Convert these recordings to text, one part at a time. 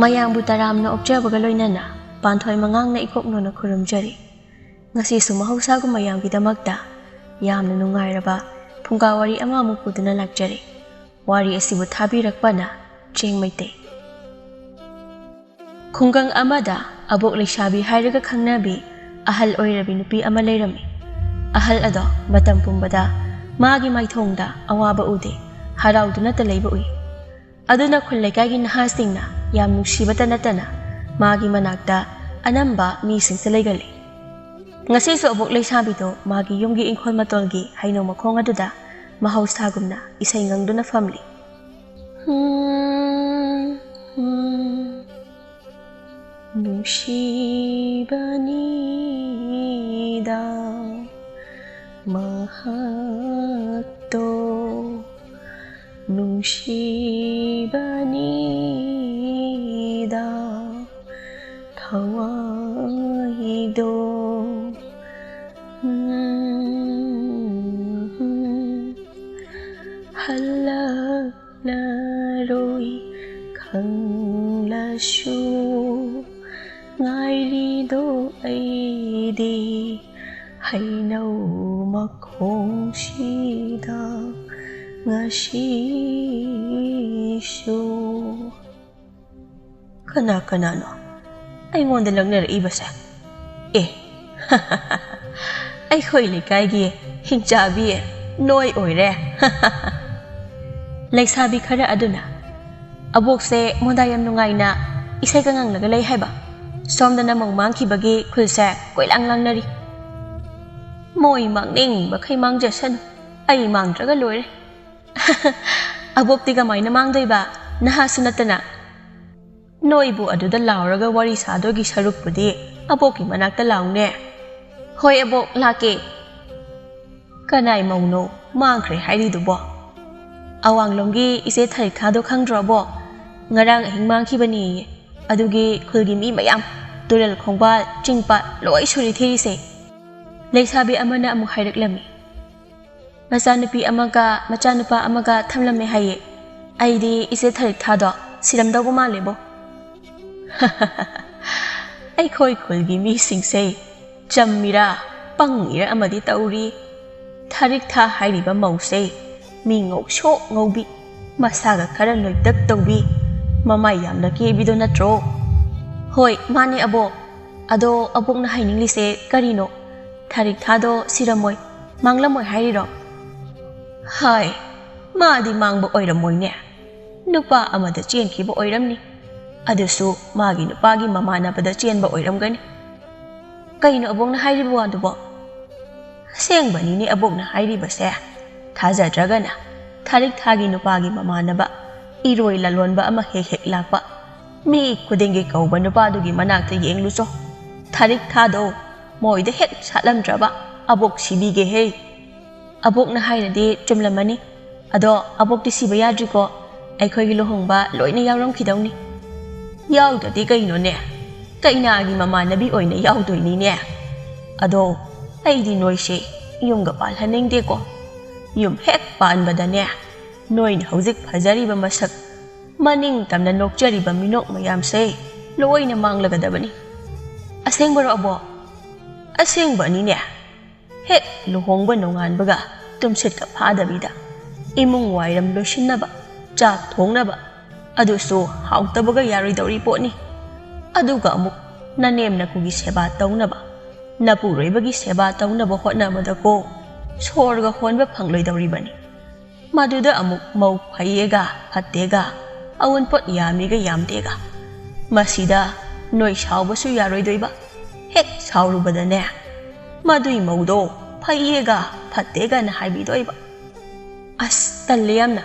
Mayangbu taramna okjabaga loinana Panthoi Mangang na ikokno na khurumjari. Ngasi sumahausagu mayanggidamakta yamna nungairaba Phunga Wari amamuk puduna lakjari. Wari asibu Thabirakpana Cheng Meetei. Khungang amada Abok Leisabigi hairaga khangnabi ahal oirabi nupi ama leirami. Ahal ado matam pumbada magi maithongda awaba ude harauduna ta leiba ui. Aduna khunleikaigi nahasingna yam nuksibata natana magi manakta anamba mising sa leigali. Ngasi su Abok Leisabido magi yumgi ingkhol matolgi haino makhong aduda mahausagumna isay ngangduna family. Nungsibanida mahatto Nungsibanida Thawaido Halak laroi khanglashu Ngailido aidi hainaw makhongshida ngasisyo. Kana-kanano ay ngonda lang naraiba sa ay ko'y likaigi hingjabi noy oire. Laisabi kara aduna abok se mondayam nungay na isay kangang nagalay haiba somda namang mangkibagi kulsa koilang lang nari. Moy mangning bakay mangjasan ay mangdraga loire. Abok tiga may namangdoy ba nahasunatan na. Noy bu aduda lauraga wari sadogi saruk pudi aboki manakta laung ne. Hoy abok laki. Kanay mauno mangkre hairi dubo. Awang longgi ise tharik thado khangdro bo. Ngarang ahing mangkibani adugi khulgi mi mayam tural khongba chingpa loi suri thirise. Leisabi amana amuk hairaklami. Machanupi amaga machanupa amaga thamlame haye. Aidi ise tharik thado siramdabu malebo. Ay khoi khulgi mi singse chammira pangira amadi tauri. Tharik tha hairiba mause mi ngok sho ngobi masaga khara loidak tawbi mamay yamna kebido natro. Hoy mani abo ado abok na haininglise karino tharik thado siramoy manglamoy hairiro. Hai madi mangba oiramoy ne nupa amada chenkiba oiramni adusu magi nupagi mamanabada chenba oiramgani. Kaino abok na hairibo adubo sengbani ni abok na hairiba se thajadragana tharik thagi nupagi mamanaba iroi lalonba ama hek lakpa mi kudenge kauba nupadugi manakta yengluso tharik thado moida hek satlamdraba abok sibige he. Abok na hairadi chumlamani ado abok ti siba yadriko aikhoigi lohongba loina yawramkhidawni. Yawdadi kaino ne kainagi mamanabi oina yawdoini ne ado aidi noise yumga palhanengdeko yum hek panbada ne noina hojik phajariba masak maning tamna nokjariba minok mayamse loina manglagadabani. Asengbaro abo asengbani ne hek luhongba nonganbaga tumsitka phadabida imung wairam loshinnaba chak thongnaba adusu hautabaga yaroidawri potni aduga amuk nanemna kugi seba tawnaba napuroibagi seba tawnaba hotnabada ko sorga honba phangloidawribani maduda amuk mau phayega phattega awun pot yamiga yamdega masida noi saubasu yaroidoiba hek saurubada ne madui maudo phayega phattega na haibidoiba as talleyamna.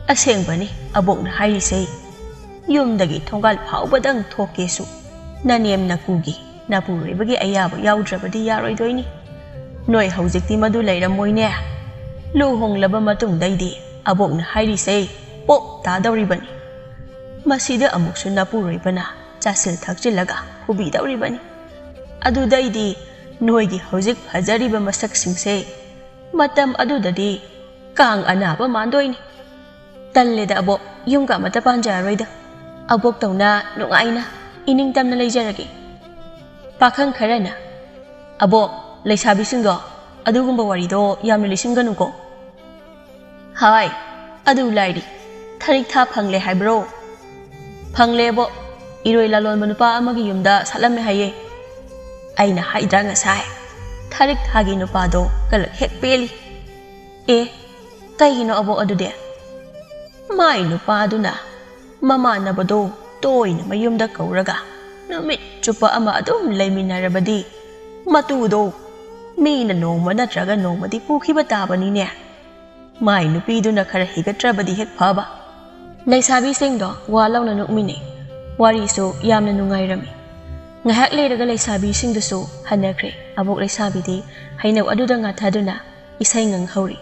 Asengbani abok na hairise yumdagi thongal phaubadang thokesu nanem nakugi napuroibagi ayaba yawdrabadi yaroidoini noi hojikti madu leiramoy ne luhonglaba matungdaidi abok na hairise pok tadawribani masida amuksu napuroibana chasil thakchilaga hubidawribani adudaidi noigi hojik phajariba masak singse matam adudadi kang anaba mandoini. Talleda abo yung ka matapan jaroida. abok tawna nungaina ining tamna leijarage pakhang kharana abok leisabi singdo adugumba warido yamna lisinganuko hai adu lairi tharik tha phangle haibro phangle bo iroi lalon manupa amagi yumda salame haye aina haidra nga sai tharik thagi nupa do kalak hek peli kaigino abo adude mai nupa aduna mama nabado toina mayumda kauraga numit chupa ama adum leiminarabadi matudo mina nongma natraga nongmadi pukhiba tabani ne mai nupiduna khara higatrabadi hek phaba leisabi singdo wa launa nukmine wari so yamna nungairami ngahak leiraga leisabi singdusu hanakre abok leisabi di hainau aduda nga thaduna isai ngang hauri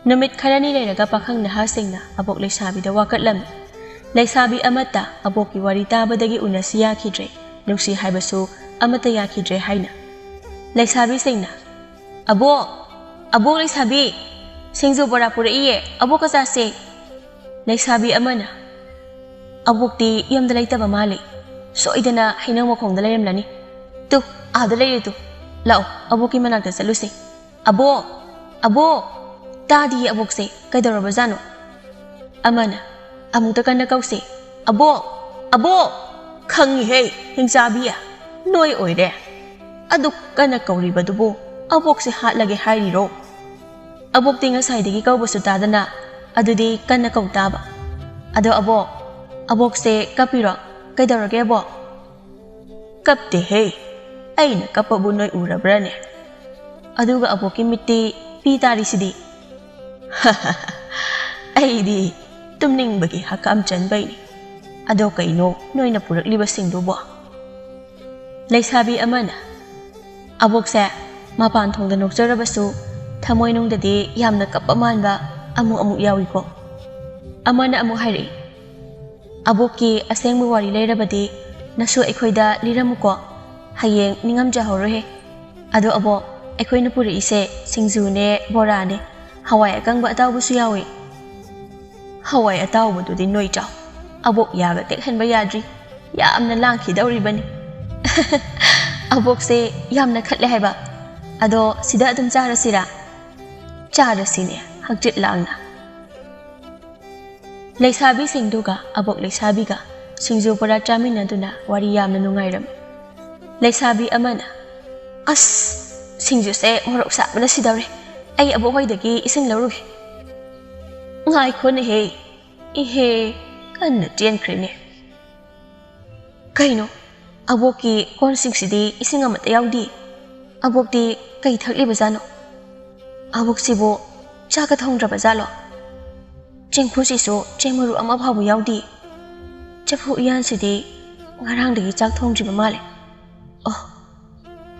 numit kharani leiraga pakhang naha singna abok leisabi da wakatlam leisabi amata aboki wari tabadagi unasiya khidre nuksi haibasu amata ya khidre haina leisabi singna abok leisabi singzu bora pura iye abok ka se leisabi amana abokti yamda leitaba male soidana hainau makhongda leiramlani tu ada leire tu lao aboki manakta saluse abo tadi abok se kaidoraba jano amana amukta kana kause abo khangi he hingsabiya noi oire adu kana kauribadubo abok se hatlage hairiro abok tinga saidagi kaubasu tadana adudi kana kautaba ado abok se kapiro kaidorage bo kapte he aina kapabu noi urabrane aduga aboki mitti pi tarisidi aidi tumningbagi hakam chanbaini ado kaino noina purakliba singdubo leisabi amana abokse mapan thongda nokjarabasu thamoi nungdadi yamna kapamanba amu yawiko amana amu hairi aboki asengbu wari leirabadi nasu ekhoida liramuko hayeng ningamja horohe ado abo ekhoina puri ise singzune borane hawai akangba atawbusu yawi hawai atawbududi noi chaw abok yaga tekhanba yadri yamna langki dawribani abok se yamna khatle haiba ado sida adum charasine hakjit langna leisabi singduga abok leisabiga singzu para chaminaduna wari yamna nungairam leisabi amana as singju se morok sabna sidawre ai abok hoidagi ising lawruge ngai khone he ihe kanna tienkrene kaino aboki konsingsidi ising amata yaudi abokti kai thakliba jano aboksibo chaka thongdraba jalo chengphusi so chengmaru ama phabu yaudi chaphu iyan sidi ngarangdagi chak thongdriba male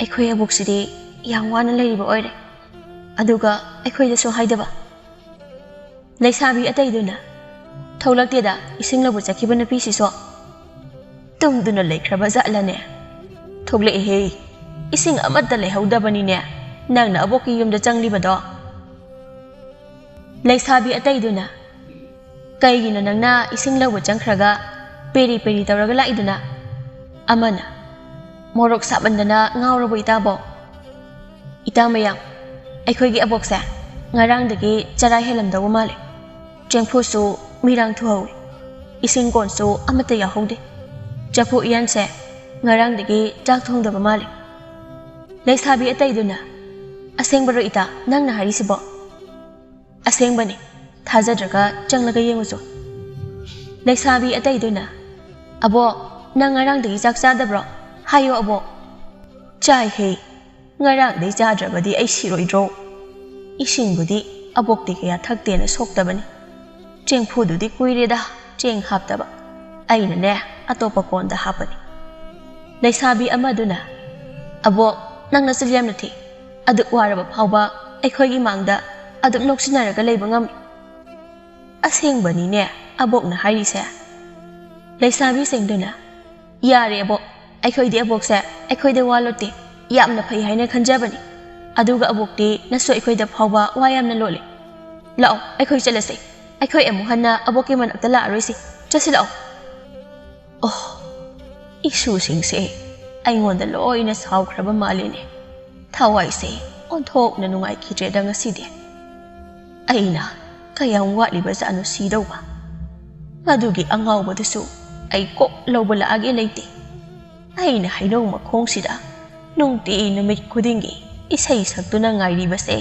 aikhoi aboksidi yang wana leiriba oire aduga aikhoi da so haidaba leisabi ataiduna tholakteda ising labu chakhiba napi siso tumduna leikraba jalane thogle he ising amata lehaudabani ne nangna aboki yumda changlibado leisabi ataiduna kaigina nangna ising labu changkhraga peri tawraga laiduna amana morok sabandana ngawrabo itabo itamayang aikhoigi aboksa ngarangdagi charai helamdawa male chengphusu mirang thuhawi ising konsu amata yahaude chaphu iyanse ngarangdagi chak thongdaba male leisabi ataiduna asengbaro ita nangna harisibo asengbani thajadraga changlaga yengusu leisabi ataiduna abo nang ngarangdagi chak chadabro hayo abo chai he ngarangdagi chadrabadi ai siroidro isingbudi abokti kaya thakte na soktabani chengphududi kuireda cheng haptaba aina ne atopa konda hapani leisabi amaduna abo nangna silyam nathi adu waraba phawba aikhoigi mangda adum noksinaraga leiba ngam asengbani ne abokna harise leisabi sengduna yare abo aikhoidi abokse aikhoide walote yamna phai haina khanjabani aduga abokti naso aikhoida phawba wayamna lole lao aikhoi chalase aikhoi amu hanna aboki man akta la aroisi chasi lao Oh, ꯏꯁꯨꯁꯤꯡꯁꯦ ꯑꯩꯉꯣꯟꯗ ꯂꯣꯏꯅ ꯁꯥꯎꯈ꯭ꯔꯕ ꯃꯥꯜꯂꯤꯅꯦ ꯊꯋꯥꯏꯁꯦ ꯑꯣꯟꯊꯣꯛꯅ ꯅꯨꯡꯉꯥꯏꯈꯤꯗ꯭ꯔꯦꯗ ꯉꯁꯤꯗꯤ ꯑꯩꯅ ꯀꯌꯥꯝ ꯋꯥꯠꯂꯤꯕꯖꯥꯠꯅꯣ ꯁꯤꯗꯧꯕ ꯃꯗꯨꯒꯤ ꯑꯉꯥꯎꯕꯗꯨꯁꯨ ꯑꯩ ꯀꯣꯛ ꯂꯧꯕ ꯂꯥꯛꯑꯒꯦ ꯂꯩꯇꯦ ꯑꯩꯅ ꯍꯩꯅꯧ ꯃꯈꯣꯡꯁꯤꯗ ꯅꯨꯡꯇꯤ ꯅꯨꯃꯤꯠ ꯈꯨꯗꯤꯡꯒꯤ ꯏꯁꯩ ꯁꯛꯇꯨꯅ ꯉꯥꯏꯔꯤꯕꯁꯦ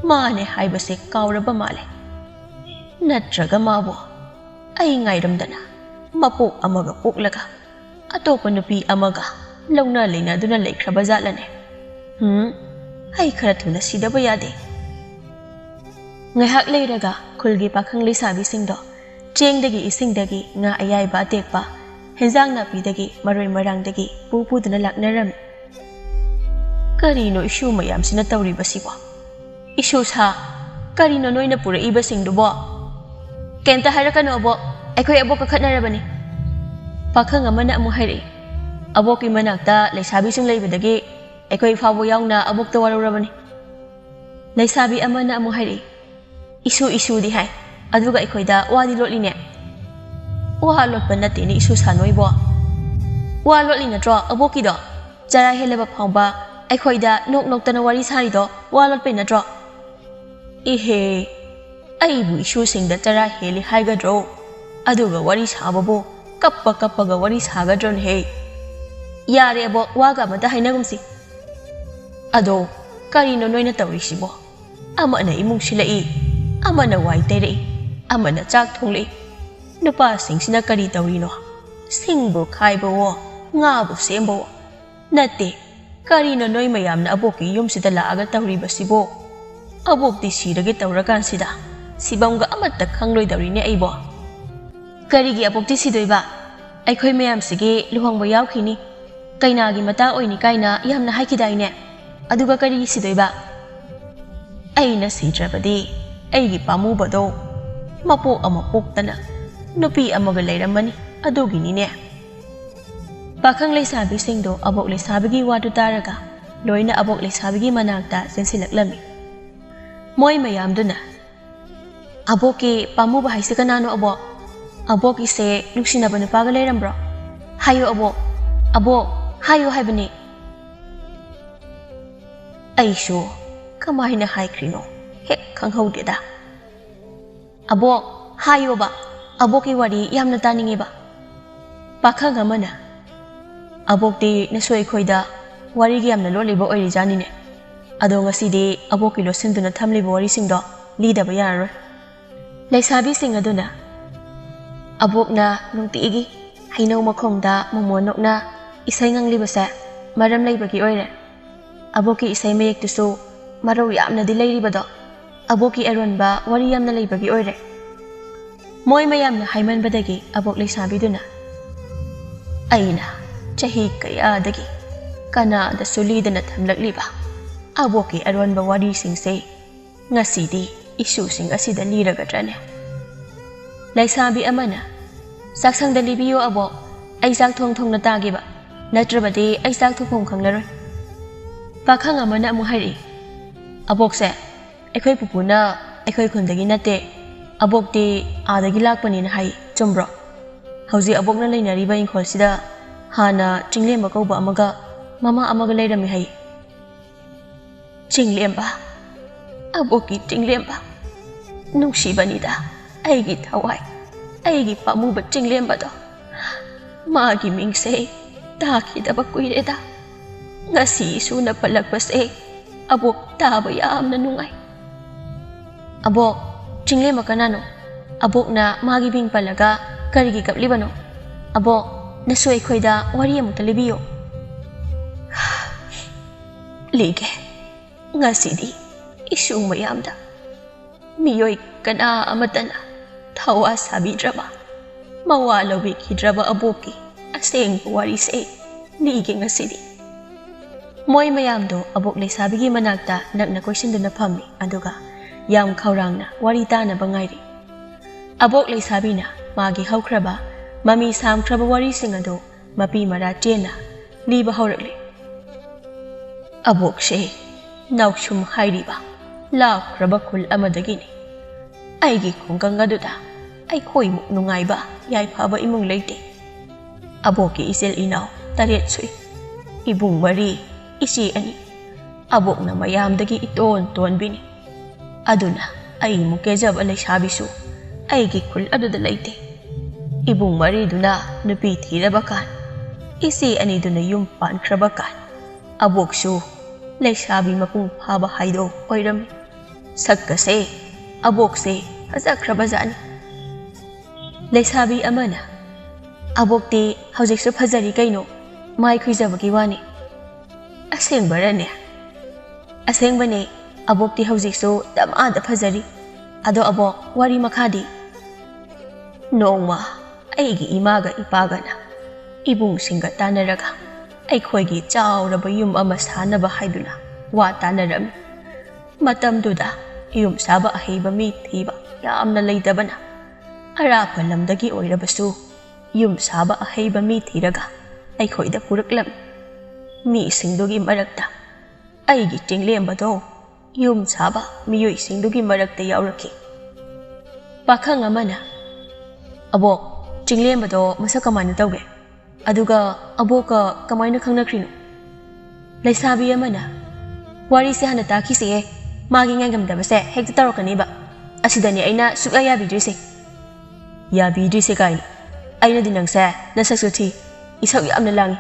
ꯃꯥꯅꯦ ꯍꯥꯏꯕꯁꯦ ꯀꯥꯎꯔꯕ ꯃꯥꯜꯂꯦ ꯅꯠꯇ꯭ꯔꯒ ꯃꯥꯕꯨ ꯑꯩ ꯉꯥꯏꯔꯝꯗꯅ ꯃꯄꯣꯛ ꯑꯃꯒ ꯄꯣꯛꯂꯒ ꯑꯇꯣꯞꯄ ꯅꯨꯄꯤ ꯑꯃꯒ ꯂꯧꯅ ꯂꯩꯅꯗꯨꯅ ꯂꯩꯈ꯭ꯔꯕ ꯖꯥꯠꯂꯅꯦ ꯑꯩ ꯈꯔ ꯊꯨꯅ ꯁꯤꯗꯕ ꯌꯥꯗꯦ ꯉꯥꯏꯍꯥꯛ ꯂꯩꯔꯒ ꯈꯨꯜꯒꯤ ꯄꯥꯈꯪ ꯂꯩꯁꯥꯕꯤꯁꯤꯡꯗꯣ ꯆꯦꯡꯗꯒꯤ ꯏꯁꯤꯡꯗꯒꯤ ꯉꯥ ꯑꯌꯥꯏꯕ ꯑꯇꯦꯛꯄ ꯍꯦꯟꯖꯥꯡ ꯅꯥꯄꯤꯗꯒꯤ ꯃꯔꯣꯏ ꯃꯔꯥꯡꯗꯒꯤ ꯄꯨꯗꯨꯅ ꯂꯥꯛꯅꯔꯝꯃꯤ ꯀꯔꯤꯅꯣ ꯏꯁꯨ ꯃꯌꯥꯝꯁꯤꯅ ꯇꯧꯔꯤꯕꯁꯤꯕꯣ ꯏꯁꯨ ꯁꯥ ꯀꯔꯤꯅꯣ ꯅꯣꯏꯅ ꯄꯨꯔꯛꯏꯕꯁꯤꯡꯗꯨꯕꯣ ꯀꯩꯝꯇ ꯍꯥꯏꯔꯛꯀꯅꯣ ꯑꯕꯣꯛ ꯑꯩꯈꯣꯏ ꯑꯕꯣꯛꯀ ꯈꯠꯅꯔꯕꯅꯤ ꯄꯥꯈꯪ ꯑꯃꯅ ꯑꯃꯨꯛ ꯍꯥꯏꯔꯛꯏ ꯑꯕꯣꯛꯀꯤ ꯃꯅꯥꯛꯇ ꯂꯩꯁꯥꯕꯤꯁꯤꯡ ꯂꯩꯕꯗꯒꯤ ꯑꯩꯈꯣꯏ ꯐꯥꯎꯕ ꯌꯥꯎꯅ ꯑꯕꯣꯛꯇ ꯋꯥꯔꯧꯔꯕꯅꯤ ꯂꯩꯁꯥꯕꯤ ꯑꯃꯅ ꯑꯃꯨꯛ ꯍꯥꯏꯔꯛꯏ ꯏꯁꯨꯗꯤ ꯍꯥꯏ ꯑꯗꯨꯒ ꯑꯩꯈꯣꯏꯗ ꯋꯥꯗꯤ ꯂꯣꯠꯂꯤꯅꯦ ꯋꯥ ꯂꯣꯠꯄ ꯅꯠꯇꯦꯅꯦ ꯏꯁꯨ ꯁꯥꯅꯣꯏꯕꯣ ꯋꯥ ꯂꯣꯠꯂꯤ ꯅꯠꯇ꯭ꯔꯣ ꯑꯕꯣꯛꯀꯤꯗꯣ ꯆꯔꯥ ꯍꯦꯜꯂꯕ ꯐꯥꯎꯕ ꯑꯩꯈꯣꯏꯗ ꯅꯣꯛ ꯅꯣꯛꯇꯅ ꯋꯥꯔꯤ ꯁꯥꯔꯤꯗꯣ ꯋꯥ ꯂꯣꯠꯄꯩ ꯅꯠꯇ꯭ꯔꯣ ꯏꯍꯦ ꯑꯩꯕꯨ ꯏꯁꯨꯁꯤꯡꯗ ꯆꯔꯥ ꯍꯦꯜꯂꯤ ꯍꯥꯏꯒꯗ꯭ꯔꯣ ꯑꯗꯨꯒ ꯋꯥꯔꯤ ꯁꯥꯕꯕꯨ ꯀꯞꯄꯒ ꯋꯥꯔꯤ ꯁꯥꯒꯗ꯭ꯔꯣꯅꯦꯍꯦ ꯌꯥꯔꯦ ꯑꯕꯣꯛ ꯋꯥꯒ ꯑꯃꯇ ꯍꯥꯏꯅꯒꯨꯝꯁꯤ ꯑꯗꯣ ꯀꯔꯤꯅꯣ ꯅꯣꯏꯅ ꯇꯧꯔꯤꯁꯤꯕꯣ ꯑꯃꯅ ꯏꯃꯨꯡ ꯁꯤꯜꯂꯛꯏ ꯑꯃꯅ ꯋꯥꯏ ꯇꯩꯔꯛꯏ ꯑꯃꯅ ꯆꯥꯛ ꯊꯣꯡꯂꯛꯏ ꯅꯨꯄꯥꯁꯤꯡꯁꯤꯅ ꯀꯔꯤ ꯇꯧꯔꯤꯅꯣ ꯁꯤꯡꯕꯨ ꯈꯥꯏꯕꯋꯣ ꯉꯥꯕꯨ ꯁꯦꯝꯕꯋꯣ ꯅꯠꯇꯦ ꯀꯔꯤꯅꯣ ꯅꯣꯏ ꯃꯌꯥꯝꯅ ꯑꯕꯣꯛꯀꯤ ꯌꯨꯝꯁꯤꯗ ꯂꯥꯛꯑꯒ ꯇꯧꯔꯤꯕꯁꯤꯕꯣ ꯑꯕꯣꯛꯇꯤ ꯁꯤꯔꯒꯦ ꯇꯧꯔꯀꯥꯟꯁꯤꯗ ꯁꯤꯕꯝꯒ ꯑꯃꯠꯇ ꯈꯪꯂꯣꯏꯗꯧꯔꯤꯅꯦ ꯑꯩꯕꯣ ꯀꯔꯤꯒꯤ ꯑꯕꯣꯛꯇꯤ ꯁꯤꯗꯣꯏꯕ ꯑꯩꯈꯣꯏ ꯃꯌꯥꯝꯁꯤꯒꯤ ꯂꯨꯍꯣꯡꯕ ꯌꯥꯎꯈꯤꯅꯤ ꯀꯩꯅꯥꯒꯤ ꯃꯇꯥ ꯑꯣꯏꯅꯤ ꯀꯥꯏꯅ ꯌꯥꯝꯅ ꯍꯥꯏꯈꯤꯗꯥꯏꯅꯦ ꯑꯗꯨꯒ ꯀꯔꯤꯒꯤ ꯁꯤꯗꯣꯏꯕ ꯑꯩꯅ ꯁꯤꯗ꯭ꯔꯕꯗꯤ ꯑꯩꯒꯤ ꯄꯥꯝꯃꯨꯕꯗꯣ ꯃꯄꯣꯛ ꯑꯃ ꯄꯣꯛꯇꯅ ꯅꯨꯄꯤ ꯑꯃꯒ ꯂꯩꯔꯝꯃꯅꯤ ꯑꯗꯨꯒꯤꯅꯤꯅꯦ ꯄꯥꯈꯪ ꯂꯩꯁꯥꯕꯤꯁꯤꯡꯗꯣ ꯑꯕꯣꯛ ꯂꯩꯁꯥꯕꯤꯒꯤ ꯋꯥꯗꯨ ꯇꯥꯔꯒ ꯂꯣꯏꯅ ꯑꯕꯣꯛ ꯂꯩꯁꯥꯕꯤꯒꯤ ꯃꯅꯥꯛꯇ ꯆꯦꯟꯁꯤꯜꯂꯛꯂꯝꯃꯤ ꯃꯣꯏ ꯃꯌꯥꯝꯗꯨꯅ ꯑꯕꯣꯛꯀꯤ ꯄꯥꯝꯃꯨꯕ ꯍꯥꯏꯁꯦ ꯀꯅꯥꯅꯣ ꯑꯕꯣꯛ ꯑꯕꯣꯛꯀꯤꯁꯦ ꯅꯨꯡꯁꯤꯅꯕ ꯅꯨꯄꯥꯒ ꯂꯩꯔꯝꯕ꯭ꯔꯣ ꯍꯥꯏꯌꯣ ꯑꯕꯣꯛ ꯍꯥꯏꯌꯣ ꯍꯥꯏꯕꯅꯤ ꯑꯩꯁꯨ ꯀꯃꯥꯏꯅ ꯍꯥꯏꯈ꯭ꯔꯤꯅꯣ ꯍꯦꯛ ꯈꯪꯍꯧꯗꯦꯗ ꯑꯕꯣꯛ ꯍꯥꯏꯌꯣꯕ ꯑꯕꯣꯛꯀꯤ ꯋꯥꯔꯤ ꯌꯥꯝꯅ ꯇꯥꯅꯤꯡꯉꯦꯕ ꯄꯥꯈꯪ ꯑꯃꯅ ꯑꯕꯣꯛꯇꯤ ꯅꯁꯨ ꯑꯩꯈꯣꯏꯗ ꯋꯥꯔꯤꯒ ꯌꯥꯝꯅ ꯂꯣꯠꯂꯤꯕ ꯑꯣꯏꯔꯤꯖꯥꯅꯤꯅꯦ ꯑꯗꯣ ꯉꯁꯤꯗꯤ ꯑꯕꯣꯛꯀꯤ ꯂꯣꯠꯁꯤꯟꯗꯨꯅ ꯊꯝꯂꯤꯕ ꯋꯥꯔꯤꯁꯤꯡꯗꯣ ꯂꯤꯗꯕ ꯌꯥꯔꯔꯣꯏ ꯂꯩꯁꯥꯕꯤꯁꯤꯡ ꯑꯗꯨꯅ ꯑꯕꯣꯛꯅ ꯅꯨꯡꯇꯤꯒꯤ ꯍꯩꯅꯧ ꯃꯈꯣꯡꯗ ꯃꯣꯃꯣꯟꯅꯣꯛꯅ ꯏꯁꯩ ꯉꯪꯂꯤꯕꯁꯦ ꯃꯔꯝ ꯂꯩꯕꯒꯤ ꯑꯣꯏꯔꯦ ꯑꯕꯣꯛꯀꯤ ꯏꯁꯩ ꯃꯌꯦꯛꯇꯨꯁꯨ ꯃꯔꯧ ꯌꯥꯝꯅꯗꯤ ꯂꯩꯔꯤꯕꯗꯣ ꯑꯕꯣꯛꯀꯤ ꯑꯔꯣꯟꯕ ꯋꯥꯔꯤ ꯌꯥꯝꯅ ꯂꯩꯕꯒꯤ ꯑꯣꯏꯔꯦ ꯃꯣꯏ ꯃꯌꯥꯝꯅ ꯍꯥꯏꯃꯟꯕꯗꯒꯤ ꯑꯕꯣꯛ ꯂꯩꯁꯥꯕꯤꯗꯨꯅ ꯑꯩꯅ ꯆꯍꯤ ꯀꯌꯥꯗꯒꯤ ꯀꯅꯥꯗꯁꯨ ꯂꯤꯗꯅ ꯊꯝꯂꯛꯂꯤꯕ ꯑꯕꯣꯛꯀꯤ ꯑꯔꯣꯟꯕ ꯋꯥꯔꯤꯁꯤꯡꯁꯦ ꯉꯁꯤꯗꯤ ꯏꯁꯨꯁꯤꯡ ꯑꯁꯤꯗ ꯂꯤꯔꯒꯗ꯭ꯔꯅꯦ ꯂꯩꯁꯥꯕꯤ ꯑꯃꯅ ꯆꯥꯛꯁꯪꯗ ꯂꯤꯕꯤꯌꯣ ꯑꯕꯣꯛ ꯑꯩ ꯆꯥꯛ ꯊꯣꯡꯅ ꯇꯥꯒꯦꯕ ꯅꯠꯇ꯭ꯔꯕꯗꯤ ꯑꯩ ꯆꯥꯛ ꯊꯣꯡꯐꯝ ꯈꯪꯂꯔꯣꯏ ꯄꯥꯈꯪ ꯑꯃꯅ ꯑꯃꯨꯛ ꯍꯥꯏꯔꯛꯏ ꯑꯕꯣꯛꯁꯦ ꯑꯩꯈꯣꯏ ꯄꯨꯄꯨꯅ ꯑꯩꯈꯣꯏ ꯈꯨꯟꯗꯒꯤ ꯅꯠꯇꯦ ꯑꯕꯣꯛꯇꯤ ꯑꯥꯗꯒꯤ ꯂꯥꯛꯄꯅꯦꯅ ꯍꯥꯏ ꯆꯨꯝꯕ꯭ꯔꯣ ꯍꯧꯖꯤꯛ ꯑꯕꯣꯛꯅ ꯂꯩꯅꯔꯤꯕ ꯏꯪꯈꯣꯜꯁꯤꯗ ꯍꯥꯟꯅ ꯆꯤꯡꯂꯦꯝꯕ ꯀꯧꯕ ꯑꯃꯒ ꯃꯃꯥ ꯑꯃꯒ ꯂꯩꯔꯝꯃꯤ ꯍꯥꯏ ꯆꯤꯡꯂꯦꯝꯕ ꯑꯕꯣꯛꯀꯤ ꯆꯤꯡꯂꯦꯝꯕ ꯅꯨꯡꯁꯤꯕꯅꯤꯗ ꯑꯩꯒꯤ ꯊꯋꯥꯏ ꯑꯩꯒꯤ ꯄꯥꯝꯃꯨꯕ ꯆꯤꯡꯂꯦꯝꯕꯗꯣ ꯃꯥꯒꯤ ꯃꯤꯡꯁꯦ ꯇꯥꯈꯤꯗꯕ ꯀꯨꯏꯔꯦꯗ ngasi isuna palagpas abok taba yaam na nungay. Abok, chingle makanano. Abok na magibing palaga karigi kaplibano. Abok, nasuay ko'y da wariya mo talibiyo. Lige, ngasi di isung mayam da. Miyoy kana amatana. Tawa sabi draba. Mawalawik hidraba aboki. Aseng wari say. Lige ngasi di. Moy mayam do Abok Leisabigi managta nagna question do na pami aduga yam kaurang na warita na bangayri. Abok Leisabi na magi hawkraba mami sam kraba wari singado mapi mara jena liba hawrakli. Abok she naukshum hayriba law kraba kul amadagini. Ay gi kung gangaduda ay koy mo nungay ba yay pa ba imong late. Abok ki isil inaw taret sui. Ibung mari, isi ani. Abok na mayamdagi iton bini. Aduna ay mo kezab Leisabisu ay gikul aduda laite. Ibung mari duna napiti rabakan. Isi ani duna yumpan krabakan. Abok su Leisabi mapung haba haido oirami. Sagkase abok se hazakrabazani. Leisabi amana. Abok ti haujik su phazari kaino mai khuizabagi wani. Aseng barane. Aseng bane abok ti haujik su damada phazari. Ado abok wari makadi. Nongma aigi imaga ipagana. Ibung singa tanaraga. Aikhoigi chauraba yum ama sanaba haiduna wa tanarami. Matamduda yum saba ahiba mi thiba yamna leidabana. Arapa lamdagi oirabasu yum saba ahiba mi thiraga aikhoida puraklam. Mi singdugi marakta aigi tinglembado yum saba miyoi singdugi marakta yauraki. Pakhang amana abok tinglembado masa kamana tawge aduga aboka kamaina khangnakrino. Leisabi amana wari se hana takise magi ngamdabase hekta tarokaniba asidani aina sukya yabidrise. Yabidrise kai aina dinangse nasaksuthi isak yamna langi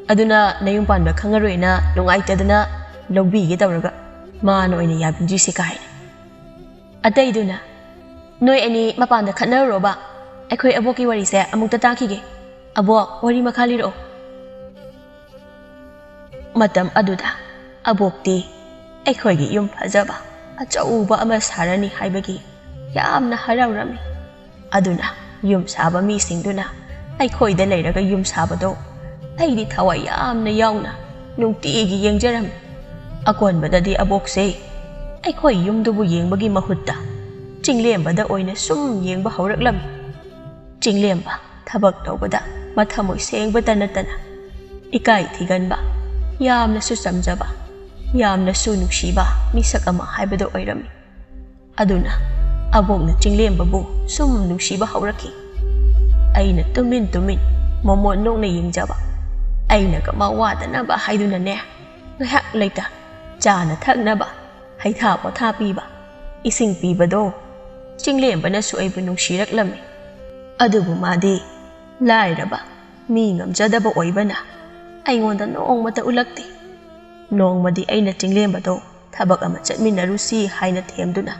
aduna nayum panba khangaroina nungaitadana lobbi ge tawraga maano oina yabidrise kai ataiduna noi ani mapanda khannaroba aikhoi aboki wari se amukta takige. Abok wari makhaliro. Matam aduda abok ti aikhoigi yum phajaba achauba ama sarani haibagi yamna haraurami. Aduna yum saba mi singduna aikhoida leiraga yum sabado aidi thawai yamna yauna nungtigi yengjarami. Akonbadadi abok se aikhoi yumdubu yengbagi mahutta cinglembada oina sum yengba hauraklami. Cinglemba thabak tawbada mathamoi sengbata natana ikai thiganba yamna su samjaba yamna su nungsiba misak ama haibado oirami. Aduna abokna cinglembabu sum nungsiba hauraki. Aina tumin momon nongna yengjaba aina kama wadanaba haiduna ne ngahak leita chana thaknaba haitha potha piba ising pibado cinglembana su aibu nungsiraklammi. Adubu madi lairaba mi ngamjadaba oibana aingonda nongmata ulakti. Nongmadi aina cinglembado thabak ama chatminarusi haina themduna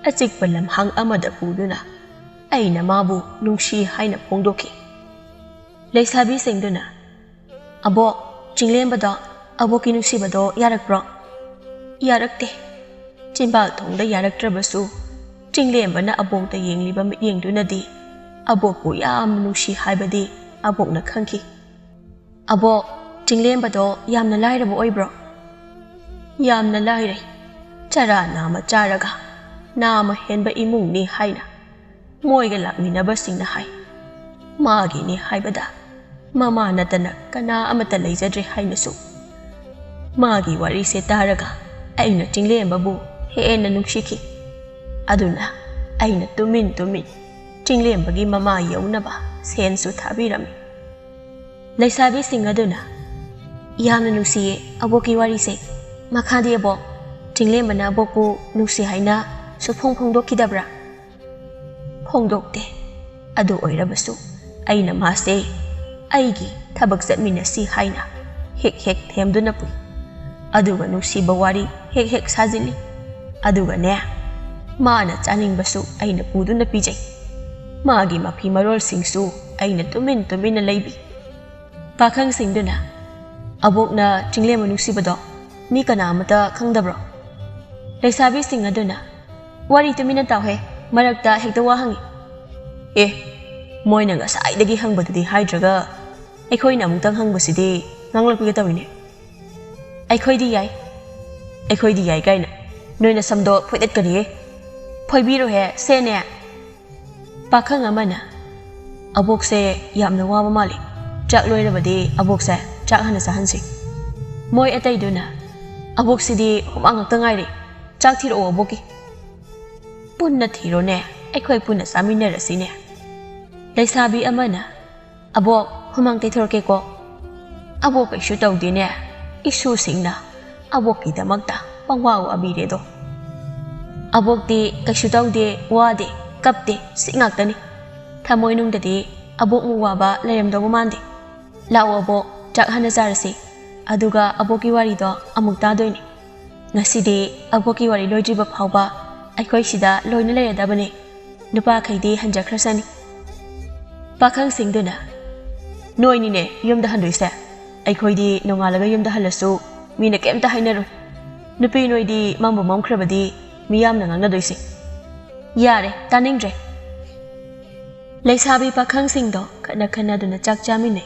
achikpa lamhang amada puduna aina mabu nungsi haina phongdoki. Leisabi singduna abok cinglembado aboki nungsibado yarakpro. Yarakte chimbal thongda yaraktrabasu cinglembana abokda yengliba mityengdunadi abokku yam nungsi haibadi abokna khangki. Abok cinglembado yamna lairaba oibro. Yamna lairai chara nama charaga nama henba imungni haina moiga lakminaba singna hai. Magi ni haibada mama natana kana amata leijadre hainasu. Magi wari se taraga aina cinglembabu hena nungsiki. Aduna aina tumin cinglembagi mama yaunaba sensu thabirami. Leisabi singaduna yamna nungsiye aboki wari se makhadi abok cinglembana abokku nungsi haina su phongdokidabra. Phongdokte adu oirabasu aina mase aigi thabak chatminasi haina hek themduna pui. Aduga nungsiba wari hek sajili. Aduga ne mana chaningbasu aina puduna pijai. Magi mapi marol singsu aina tumin laibi. Pakhang singduna abokna cinglema nungsibado mi kana amata khangdabro. Leisabi singaduna wari tumina tawhe marakta hekta wa hangi. Moina ngasaidagi hangbadudi haidraga aikhoina amutang hangbasidi nganglakpiga tawine. Aikhoidi yai kaina noina samdo phoidat kariye phoibiro he sene. Pakhang amana abokse yamna waba mali chak loirabadi abokse chak hana sahansi. Moi ataiduna aboksidi humang ngakta ngairi chak thiro aboki. Punna thiro ne aikhoi punna saminarasi ne. Leisabi amana abok humang tithorkeko. Abok kaisu tawdine. Isu singna abok kidamakta pangwaw abiredo. Abok di kaisu tawde wade kapte singaktani. Thamoy nungdadi abok mu waba layamdaw mande. Lao abok chak hana zarasi. Aduga aboki wari do amuk tadoyni. Ngasidi aboki wari loijiba phawba aikoi sida loina layadabane. Nupa khaidi hanjakrasani. Pakhang singduna noini ne yumda handoise. Aikhoidi nongalaga yumda halasu mina kemta hainaro. Nupi noidi mambu mamkrabadi miyamna ngangnadoise. Yare taningdre. Leisabi pakhang singdo kana kana duna chak chamine.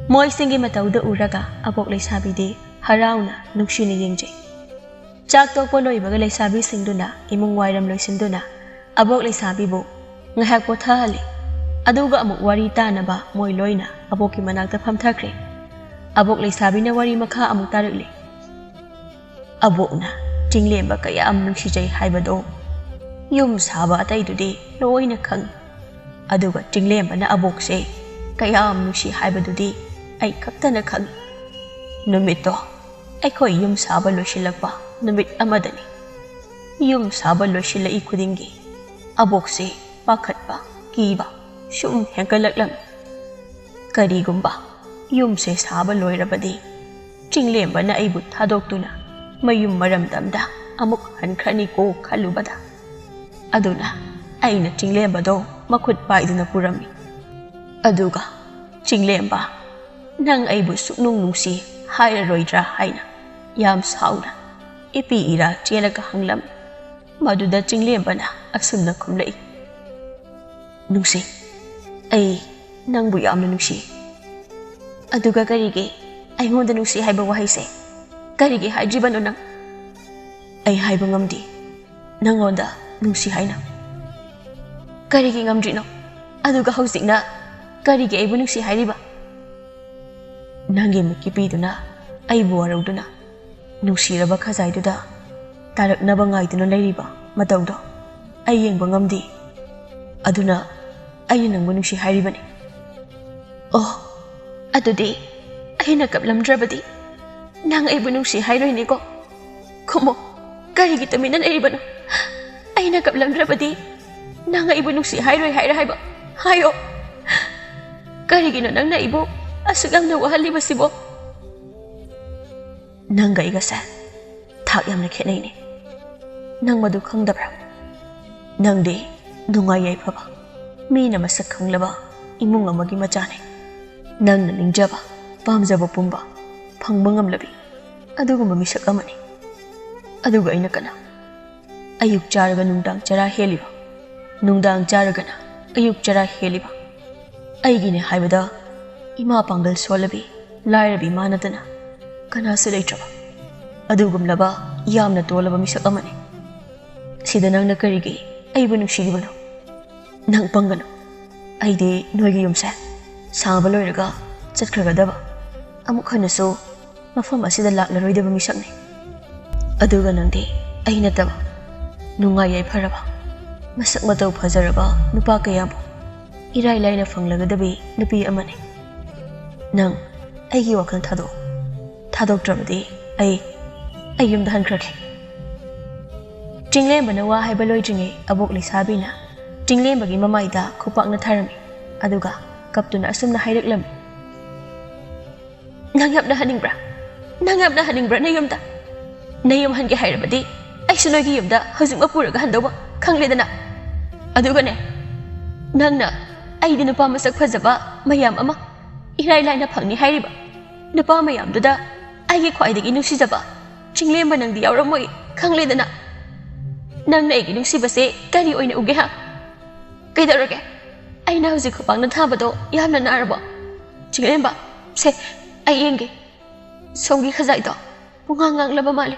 Moi singi matauda uraga abok leisabi di harauna nuksini yingje. Chak tokpo loibaga leisabi singduna imung wairam loisinduna abok leisabi bu ngahak pothahali. Aduga amuk wari tanaba moi loina aboki manakta phamthakre. Abok leisabi na wari makha amuk tarikle. Abokna chinglemba kaya am nuksijay haibado. Yum saba ataydudi loina khang. Aduga chinglemba na abok se kaya am nuksi haibadudi ay kaptana khang. Numito ay koy yum saba loisilagpa numit amadani. Yum saba loisila ikudingi. Abok se pakat pa kiba sum hengkalaklam. Karigumba yum se saba loirabadi. Chinglemba na ay but hadoktuna mayum maramdamda amuk hankrani ko kalubada. Aduna ay na chinglemba do makut pa iduna purami. Aduga chinglemba nang ay but suknung nungsi hayraroidra hayna yam sauna ipi ira chelaga hanglam. Maduda chinglemba na asum na kumlay. Nungsi ay nang buyam na nungsi. Aduga karigi ay ngonda nungsi hayba wahayse. Karigi haydribano nang ay hayba ngamdi nangonda nungsi hayna. Karigi ngamdri no. Aduga hausik na karigi ay bu nungsi hayriba. Nangi mukipiduna ay buwarawduna nungsi raba khazayduda tarak naba ngayduna layriba matawdo ay yengba ngamdi. Aduna ay nang bu nungsi hayribani. Oh, adudi ay nakaplamdrabadi nang ay bu nungsi hayroy niko. Kumo karigi taminan ay ibano ay nakaplamdrabadi nang ay bu nungsi hayroy hayra hayba hayo. Karigi no nang naibo asugam na wahali ba sibo. Nang gaigasa thak yamna khenai ne. Nang madu khangdabra. Nang de nungayay phaba mina masak khanglaba imung amagi machane. Nang na ningjaba pamjaba pumba phangba ngamlabi adugumba misak amani. Aduga aina kana ayuk charaga nungdang chara heliba nungdang charagana ayuk chara heliba. Aigine haibada ima pangal solabi lairabi manadana kanasu leitraba adugumlaba yamna tolaba misak amani. Sida nang nakarigi aybu nungsigibano nang pangano aydi noygi yumsa sangaba loiraga chatkragadaba amuk hanasu mafam asida laklaroidaba misakni. Aduga nangdi ay nataba nungayay pharaba masak mataw phajaraba nupa kayabu iray layna fanglagadabi nupi amani. Nang aygi wakal thadoktrabadi ay yumda hankrake. Chinglemba na wa hayba loidringi abok leisabi na chinglembagi mamaida khupakna tharami. Aduga kaptuna asumna hayraklami. Nangyapna haningbra na yumda nayum hangi hayrabadi ay sunoygi yumda hajik mapuraga handawba khangledana. Aduga ne nangna ay di nupa masak phajaba mayam ama iray layna phangni hayriba nupa mayamduda aygi khwaidagi nuksijaba chinglemba nangdi yawramoi khangledana. Nangna aygi nuksibase kari oina uge ha kaidarage aina hujik khupangna thabado yamna naraba. Chinglemba se ay yenge songi khazaido pungangang laba male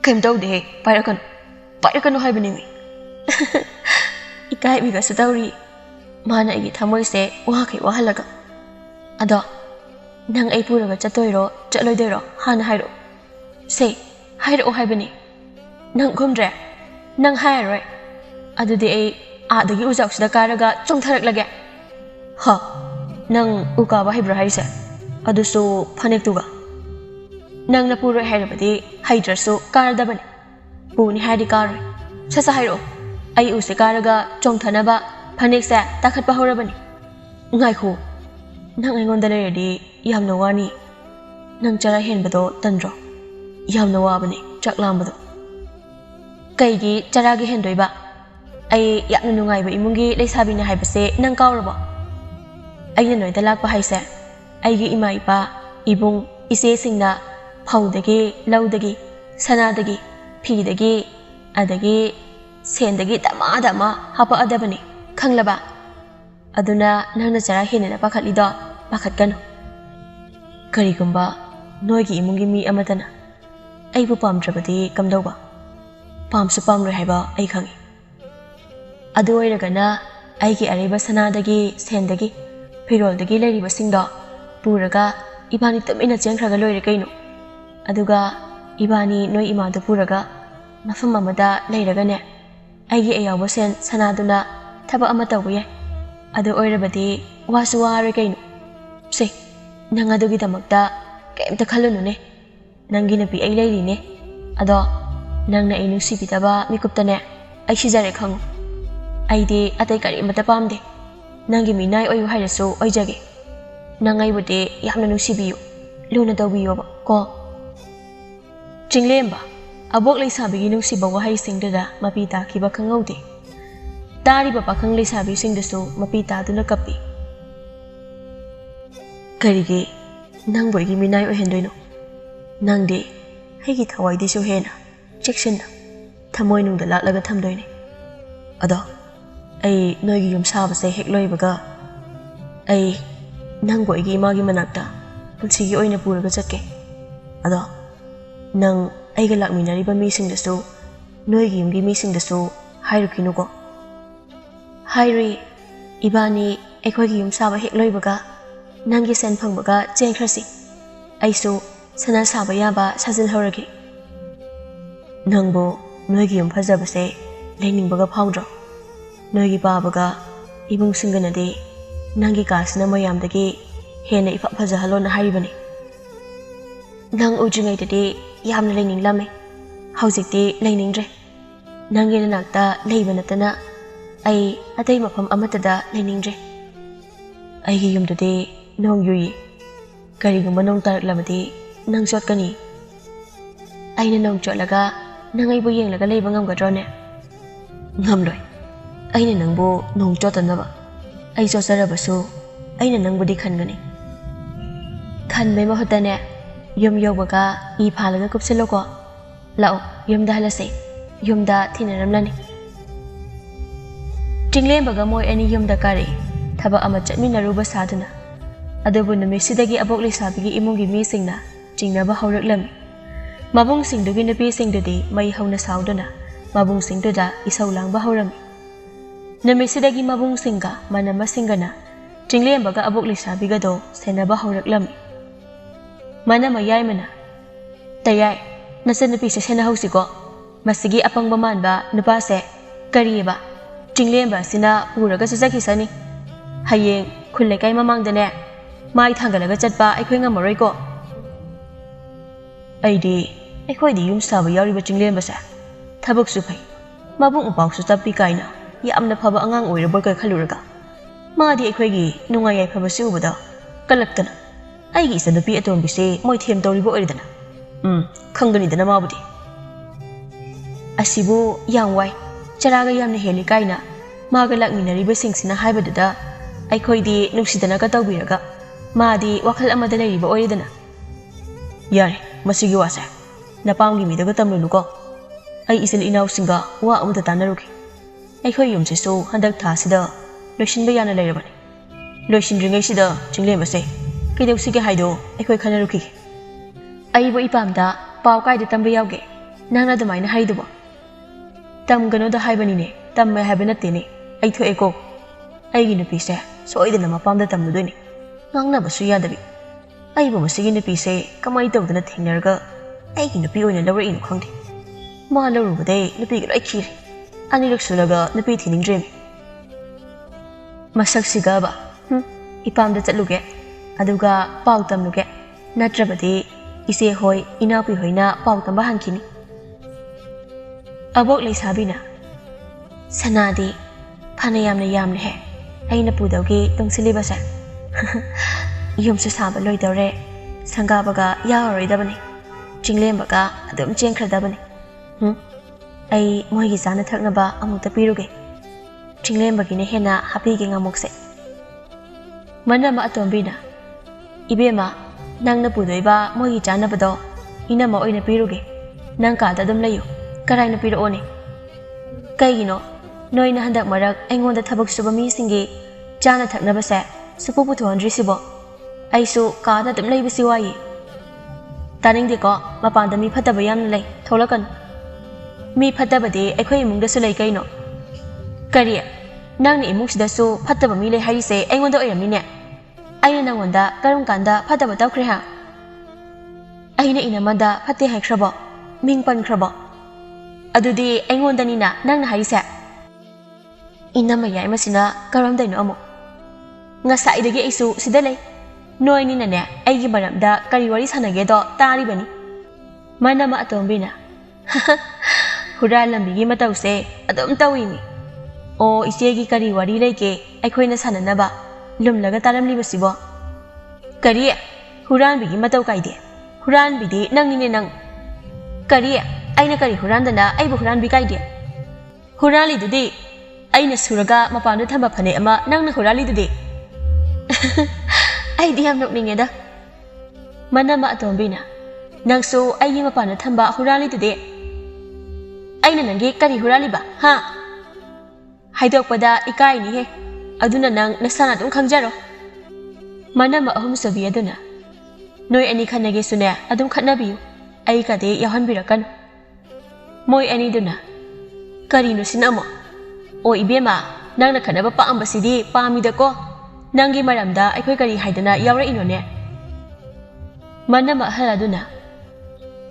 kem tawde pairakan haibani mi. Ikai biga sadauri mana aygi thamoy se wakai wahalaga. Ado nang ay puraga chatoyro chaloidero hana hayro se hayro haibani. Nang khumdre nang hayroy adudi ay adagi ujaksida karaga chongtharaklage. Ha nang ukaba haibra haise adusu phanek tuga nang na puro hairabadi haidrasu karadabani puni haidi kar sasa hairo ai use karaga chongthanaba phanek sa takhatpa horabani ngai khu nang aingonda leradi yamna wani nang chara henbado tandro yamna wabani chaklambado kaigi charagi hendoiba ai yakna nungaiba imungi leisabina haibase nang kaurabo aina noida lakpa haise aigi ima ipa ibung ise singna phaudagi laudagi sanadagi phidagi adagi sendagi dama hapa adabani khanglaba aduna nangna chara henena pakhatlido pakhatkanu karigumba noigi imungi mi amatana aibu pamdrabadi kamdauba pamsu pamloi haiba ai khangi adu oiragana aigi areba sanadagi sendagi phiroldagi leiriba singdo puraga ibani tamina chengkhraga loire kaino aduga ibani noi imadu puraga mafam amada leiragane aigi ayawa sen sanaduna thaba ama tawbu yai adu oirabadi wasu waroi kaino se nang adugi damakta kemta khalunune nangi napi ai leirine ado nangna ai nusibitaba mikuptane ai sijare khangu aidi atai kari mata pamde nangi minai oyu hairasu oijage nangai bude yamna nusibiyu luna tawbiyo ko chinglemba abok leisabigi nusiba wahai singdada mapita kiba khangaude tari ba pakhang leisabi singdasu mapita duna kapi karige nang boigi minai ohendoino nangde hegi thawai disu hena chekshin thamoi nungda laklaga thamdoine ado ai noigi yum sabase hek loibaga ai nang boigi magi manakta punsigi oina puraga chatke ado nang aiga lakminariba misingdasu noigi yumgi misingdasu hairukinuko hairi ibani aikhoigi yum saba hek loibaga nangi sen phangbaga chengkhrasi aisu sana saba yaba sajil horage nangbo noigi yum phajabase leningbga phawdro noigi babaga ibung singanade nangi kasna mayamdagi hena ifa phaja halona haribani nang ujingai tade yamna lening lame haujikti leningre nangi nakta leibanatana ai atai mafam amatada leningre aigi yumdade nong yui karigumba nong taraklamadi nang chotkani aina nong chotlaga nangai bu yenglaga leiba ngamgadrone ngamloi aina nangbu nong chotanaba ai chotarabasu aina nangbudi khangani khanbe mahotane yum yobaga I phalaga kupsiloko lao yumda halase yumda thinaramlani tinglembaga moi ani yumda kare thaba ama chatminaruba saduna adubu numisidagi abok leisabigi imungi mi singna jingnaba hauraklam mabung singdugi nupi singdudi mai hauna sauduna mabung singduda isau langba hauram numisidagi mabung singa manama singana tinglembaga abok leisabiga do senaba hauraklam manama yaimana tayai nasa nupi se sena hausiko masigi apangba manba nupase kariba tinglemba sina uraga sasakisani hayeng khullekai mamangdane mai thangalaga chatpa aikhoi ngamoroiko aidi aikhoi di yum saba yariba chinglemba sa thabuk su phai mabung upau su tappi kaina yamna phaba angang oirabor kai khaluraga madi aikhoi gi nungai yai phaba su ubada kalaktana aigi sa nupi atombi se moi them toribo oridana khangani dana mabudi asibu yangwai charaga yamna heli kaina maga lakminariba singsina haibadada aikhoi di nungsidana ka tawbiraga madi wakhal amada leiriba oridana yare masigi wasa napamgi midaga tamlunuko ai isil inau singa wa amuda tanaruki aikhoi yumse so handak thasida loishinba yana leirabani loishindringai sida chinglemba se kideusiga haido aikhoi khanaruki aibo ipamda paw kaida tamba yauge nangna dumaina haidubo tamgano da haibanine tamme haibana tene ai tho eko aigi nupi se soidana mapamda tamludoini ngangna basu yadabi aibo masigi nupi se kamai tawdana thingnarga aigi nupi oina lawra inu khangdi ma lawrubade nupi ga laikhire ani raksulaga nupi thiningdremi masak siga ba ipamda chatluge aduga pau tamluge natrabadi ise hoi inapi hoina pau tamba hankini Abok Leisabina Sanadi Panayamna yamne he aina pudaugi tongsilibasa yumsu saba loidore sangabaga yaroidabani chinglembaga adum chengkhradabani ai moigi jana thaknaba amukta piruge chinglembagi ne hena hapigi ngamokse manama atombina ibema nangna pudoiba moigi jana bado inama oina piruge nang ka dadum layu karaina piroone kaigino noina handak marak aingonda thabak suba mi singi jana thaknaba se supu puthondri sibo aisu kaada dum leibisi wayi taning de ko mapanda mi phataba yam lei tholakan mi phataba de aikhoi imungda su lei kaino kariya nangni imung sida su phataba mi lei harise aingonda oiramni ne aina nangonda karum kanda phataba tawkhre ha aina inamada phatte haikrabo ming pankrabo adudi aingonda ni na nangna harise inama yai masina karam daino amo ngasai dagi aisu sida lei noi ni na ne aigi baramda kari wari sanage do tari bani manama atombina hura lambigi matause adum tawimi o isegi kari wari leike aikhoina sananaba lumlaga taramli basibo kari huran bigi matau kaide huran bidi nangni ne nang kari aina kari huran dana aibu huran bi kaide hurali dudi aina suraga mapanda thamba phane ama nangna hurali dudi ai diam nokninge da manama atombina nangso aigi mapana thamba hurali tude aina nangi kari hurali ba ha haidokpada ikai ni he aduna nang nasana dum khangjaro manama ahum sobi aduna noi ani khanage sune adum khatnabiyu ai ka de yahan birakan moi ani duna kari no sinamo o ibema nangna khanaba pa ambasidi pami da ko nangi maramda aikhoi kari haidana yawra inone manama haladuna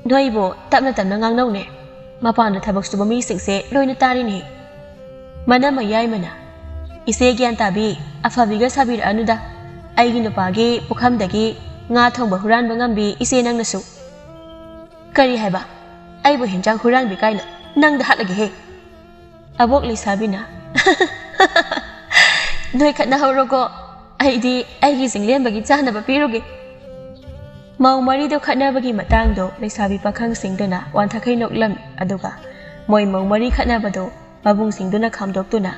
noibo tapna tamna ngangnau ne mapana thabak suba mi singse loina tari ni manama yaimana ise gyan tabi afabiga sabir anuda aigi nupagi pukhamdagi nga thongba huran bangambi ise nangnasu kari haiba aibo hinjang huran bi kaina nangda hatlagi he Abok Leisabina noi khatna hawrogo aidi aigi singlembagi chanaba piruge mau mari do khatnabagi matang do Leisabi pakhang singduna wanthakai noklam aduga moi mau mari khatnabado babung singduna khamdoktuna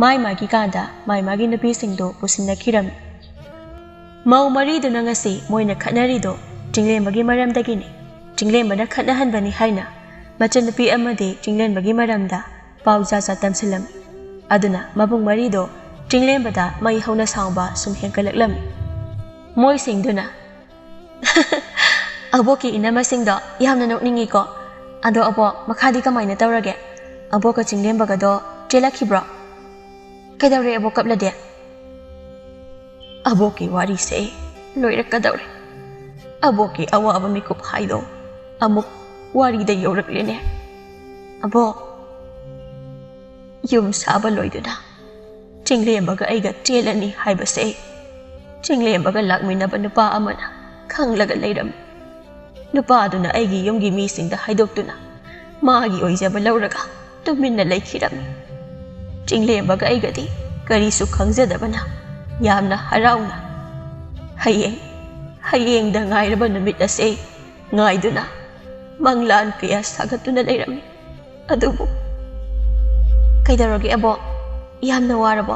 mai magi kanda mai magi napi singdo pusinna khiram mau mari do nangasi moina khatnari do jinglembagi maramdagi ni jinglembana khatnahanbani haina machan napi amade jinglembagi maramda pauja tamsilam aduna mabung mari do jinglembada mai hauna sangba sum henkalaklam moi singduna aboki inama singdo yamna nokningi ko ado abo makhadi kamaina tawrage aboka jinglembaga do jelakhibro kaidawre abo kaplade aboki wari se loirakadawre aboki awaba mikup haido amuk wari da yoraklene abo yum saba loiduna Chinglembaga aiga telani haibase Chinglembaga lakminaba nupa amana khanglaga leiram nupa aduna aigi yumgi mi singda haidoktuna magi oijaba lauraga tuminna leikhiram Chinglembaga aigadi kari su khangjadabana yamna harauna hayeng da ngairaba numit ase ngaiduna manglan kaya sagatuna leiram adubu kaidarage abo yamna warabo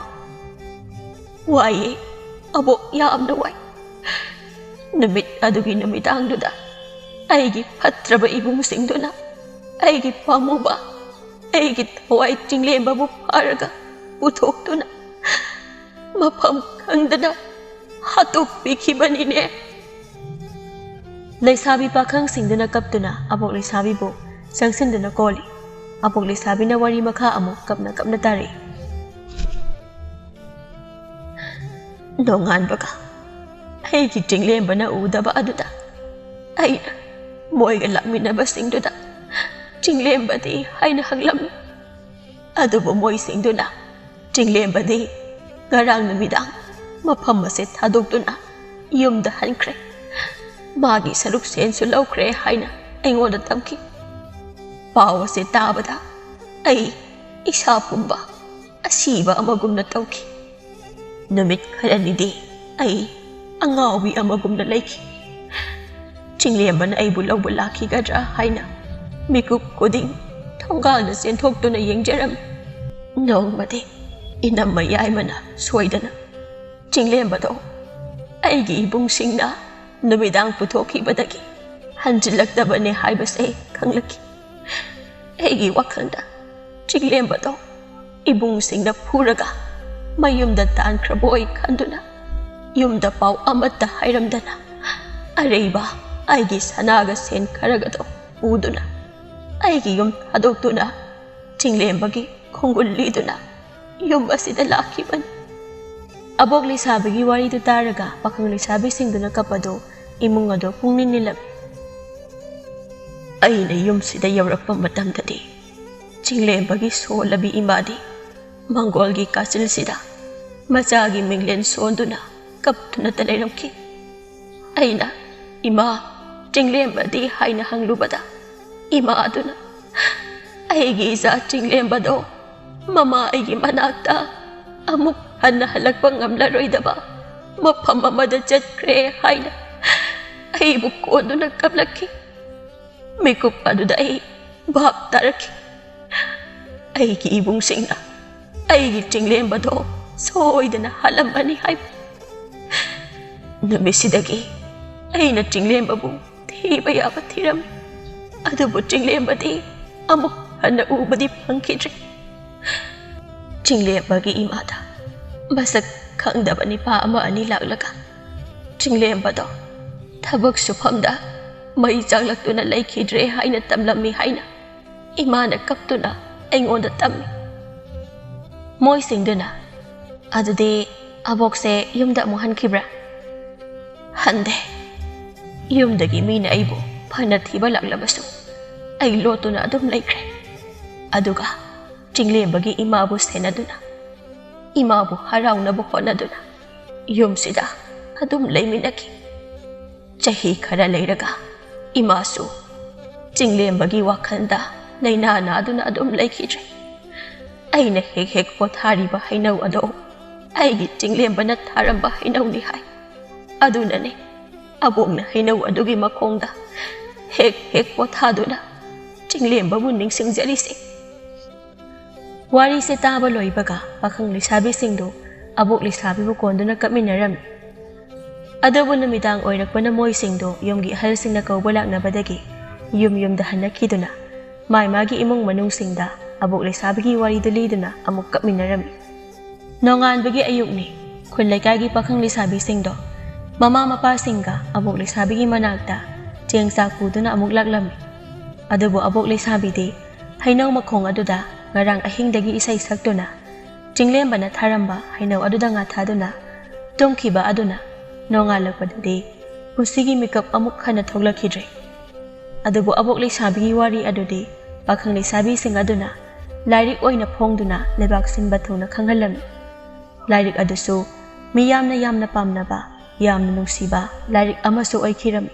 waye abo yamna wai numit adugi numitangduda aigi phatraba ibung singduna aigi pamuba aigi thawai chinglemba bu pharaga puthokduna mafam khangdana hatuk pikhibani ne Leisabi pakhang singduna kaptuna Abok Leisabi bu sangsinduna koli Abok Leisabi na wari makha amu kapna tari Dongan baka ai ki jinglem bana udaba aduda ai moi ga lakmina basingduda jinglem badi haina haglam adubo moi singduna jinglem badi garang numidang mafam ase thadokduna yumda hankre magi saruk sensu laukre haina aingoda tamki paw ase tabada ai isa pumba asiba amagumna tawki numit kharanidi ai angawi amagumna laiki chinglembana ai bulaw bulaki gadra haina mikup koding thongal na senthokduna yengjaram nongmadi inammayai mana soidana chinglembado aigi ibungsingna numidang puthokibadagi hanjilakdabane haibase khanglaki aigi wakhanda chinglembado ibungsingna phuraga mayumda tankraboi khanduna yumda paw amatta hairamdana areiba aigi sanaga sen karagado uduna aigi yum hadokduna chinglembagi khonguliduna yum asida lakibani Abok Leisabigi Wari tu taraga pakhang Leisabi singduna kapado imung ado pungnin nilam aina yum sida yawrakpa matamdadi chinglembagi so labi imadi Mangolgi kasil sida machagi minglen sonduna kaptuna talairamki aina ima chinglembadi haina hanglubada ima aduna aigi isa chinglembado mama aigi manakta amuk hanna halakpa ngamlaroidaba mafam amada chatkre haina aibu koduna kablaki mikup aduda ai bhap taraki aigi ibungsingna aigi chinglembado soidana halamani hai numisidagi aina chinglembabo thiba yaba thiram adubu chinglembadi amuk hanna ubadi phangkidre chinglembagi imada masak khangdabani pa ama ani laklaga chinglembado thabak sufamda mai changlaktuna laikhidre haina tamlami haina imana kaptuna aingonda tammi moi singduna adude abokse yumda mohan khibra hande yumdagi mina aibo phana thiba laklabasu ai lotuna adum laikre aduga chinglembagi imabu senaduna imabu haraunaba honaduna yumsida adum laiminaki chahi khara leiraga imasu chinglembagi wakhanda lainana aduna adum laikhidre aina hek hek pothariba hainau ado aigi chinglembana tharamba hainau ni hai adunane abokna hainau adugi makhongda hek hek pothaduna chinglembbu ningsingjarise wari se taba loibaga pakhang Leisabi singdo Abok Leisabi bu konduna kapminaram adobo namidang oirakpana moi singdo yumgi ahal singna kaubalaknabadagi yumda hanakiduna mai magi imong manung singda Abok Leisabigi Wari daliduna amuk kapminaram nongan bagi ayukni khun laikagi pakhang Leisabi singdo mama mapa singga Abok Leisabigi managda cheng sakuduna amuk laklami adobo Abok Leisabi de hainau makhong aduda ngarang ahingdagi isai saktuna chinglembana tharamba hainau aduda nga thaduna tongkhiba aduna nongalakpadade pusigi mikap amuk khana thoglakidre adubu Abok Leisabigi Wari adude pakhang Leisabi sing aduna lairik oina phongduna lebak sinba thona khanghalam lairik adusu miyamna pamnaba yamna nungsiba lairik amasu oikhiram